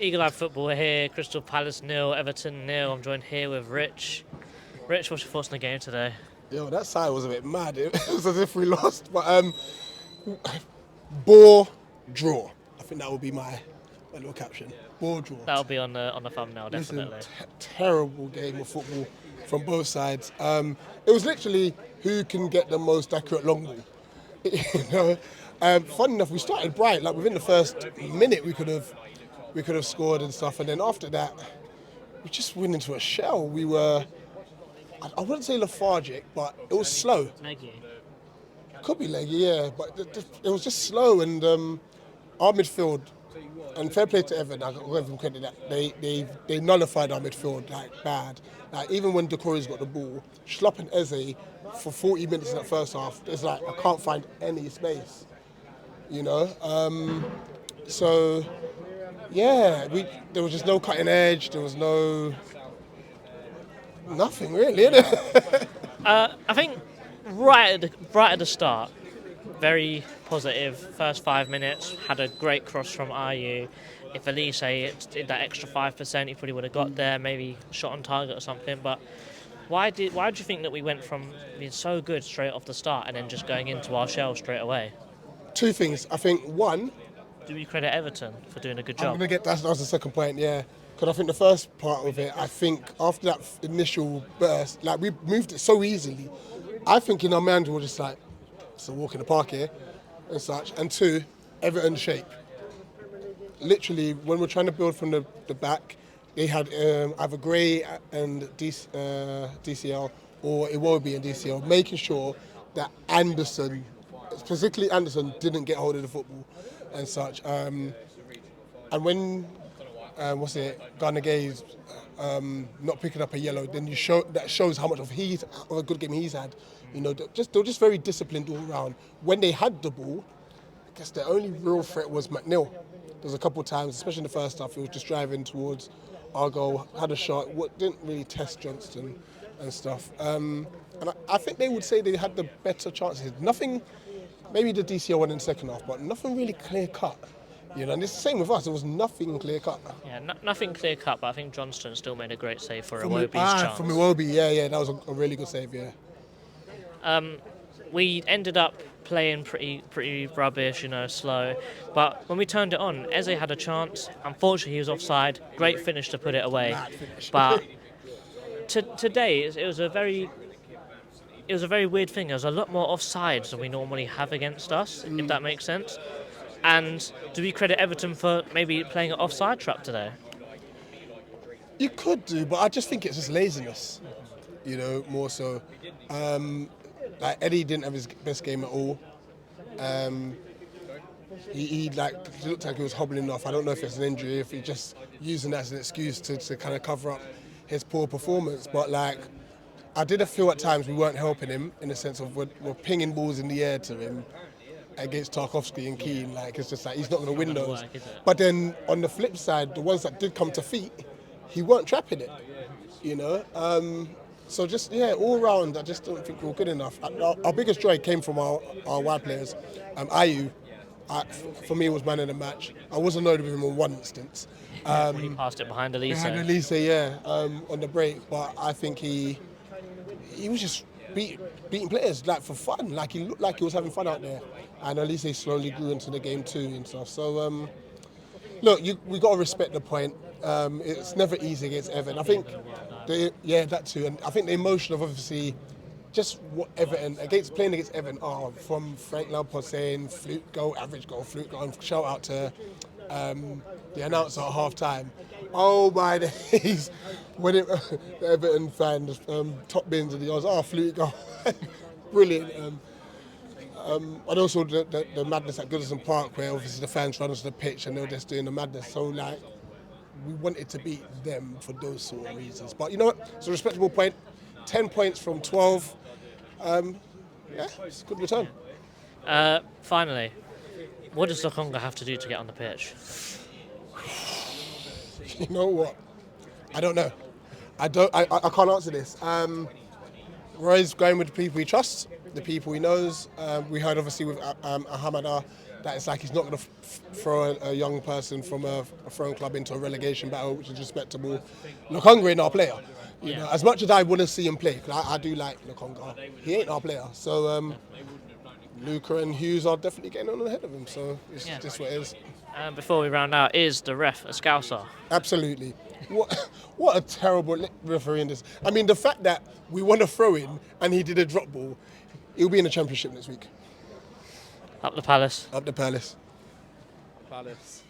Eagle Eye Football here, Crystal Palace 0, Everton 0. I'm joined here with Rich. Rich, what's your thoughts on the game today? Yo, that side was a bit mad. It was as if we lost. But bore draw. I think that would be my little caption. Bore draw. That'll be on the thumbnail, Listen, definitely. terrible game of football from both sides. It was literally who can get the most accurate long ball. you know, fun enough, we started bright. Like within the first minute, we could have scored and stuff. And then after that, we just went into a shell. We were, I wouldn't say lethargic, but it was slow. Nicky. Could be leggy, yeah, but it was just slow. And our midfield, and fair play to Everton, I got to give them credit that they nullified our midfield like bad. Like even when Decore's got the ball, Schlupp and Eze for 40 minutes in that first half, it's like I can't find any space, you know. So yeah, there was just no cutting edge. There was nothing really. I think right at the start, very positive. First 5 minutes, had a great cross from Ayew. If Elise did that extra 5%, he probably would have got there, maybe shot on target or something. But why do you think that we went from being so good straight off the start and then just going into our shell straight away? Two things. I think one, Do we credit Everton for doing a good I'm job? gonna get that was the second point, yeah. Because I think the first part of it, I think after that initial burst, like we moved it so easily. I think in our mind we were just like, it's a walk in the park here, and such. And two, Everton shape. Literally, when we're trying to build from the back, they had either Gray and DCL or Iwobi and DCL, making sure that Anderson, particularly Anderson, didn't get hold of the football and such. And when Gana Gay's not picking up a yellow, then that shows how much of a good game he's had. You know, they were just very disciplined all around. When they had the ball, I guess the only real threat was McNeil. There was a couple of times, especially in the first half, he was just driving towards our goal, had a shot, didn't really test Johnston and stuff. And I think they would say they had the better chances. Nothing, maybe the DCL one in the second half, but nothing really clear cut. You know, and it's the same with us. There was nothing clear cut. Yeah, nothing clear cut, but I think Johnston still made a great save for Iwobi's chance. From Iwobi, yeah, that was a really good save, yeah. We ended up playing pretty rubbish, slow. But when we turned it on, Eze had a chance. Unfortunately, he was offside. Great finish to put it away. Mad finish. But today, it was a very weird thing. There was a lot more offsides than we normally have against us, if that makes sense. And do we credit Everton for maybe playing an offside trap today? You could do, but I just think it's just laziness, more so. Like Eddie didn't have his best game at all. He looked like he was hobbling off. I don't know if it's an injury, if he's just using that as an excuse to kind of cover up his poor performance. But I did feel at times we weren't helping him in the sense of we're pinging balls in the air to him against Tarkowski and Keane. It's just like he's not going to win those. But then on the flip side, the ones that did come to feet, he weren't trapping it. So just, all round, I just don't think we're good enough. Our biggest joy came from our wide players. Ayew, for me, was man of the match. I was annoyed with him on one instance. He passed it behind Elise. Behind Elise, on the break. But I think he was just beating players, for fun. He looked like he was having fun out there. And Elise slowly grew into the game too and stuff. So, look, we got to respect the point. It's never easy against Everton. I think, that too. And I think the emotion of obviously just what Everton, playing against Everton are, from Frank Lampard saying fluke goal, average goal, fluke goal, and shout out to the announcer at half time. Oh my days, when the Everton fans, top bins and he goes, fluke goal. Brilliant. And also the madness at Goodison Park, where obviously the fans run onto the pitch and they're just doing the madness. So we wanted to beat them for those sort of reasons. But you know what? It's a respectable point. 10 points from 12. It's a good return. Finally, what does Lokonga have to do to get on the pitch? You know what? I don't know. I can't answer this. Roy's going with the people he trusts. the people he knows. We heard obviously with HAMMOND that it's like he's not going to throw a young person from a throwing club into a relegation battle, which is respectable. Lokonga ain't our player. You know, as much as I want to see him play, because I do like Lokonga, he ain't our player. So Luca and Hughes are definitely getting on ahead of him. So it's just what it is. Before we round out, is the ref a Scouser? Absolutely. What a terrible referee in this. I mean, the fact that we won a throw-in and he did a drop ball, he'll be in the Championship next week. Up the Palace. Up the Palace. Palace.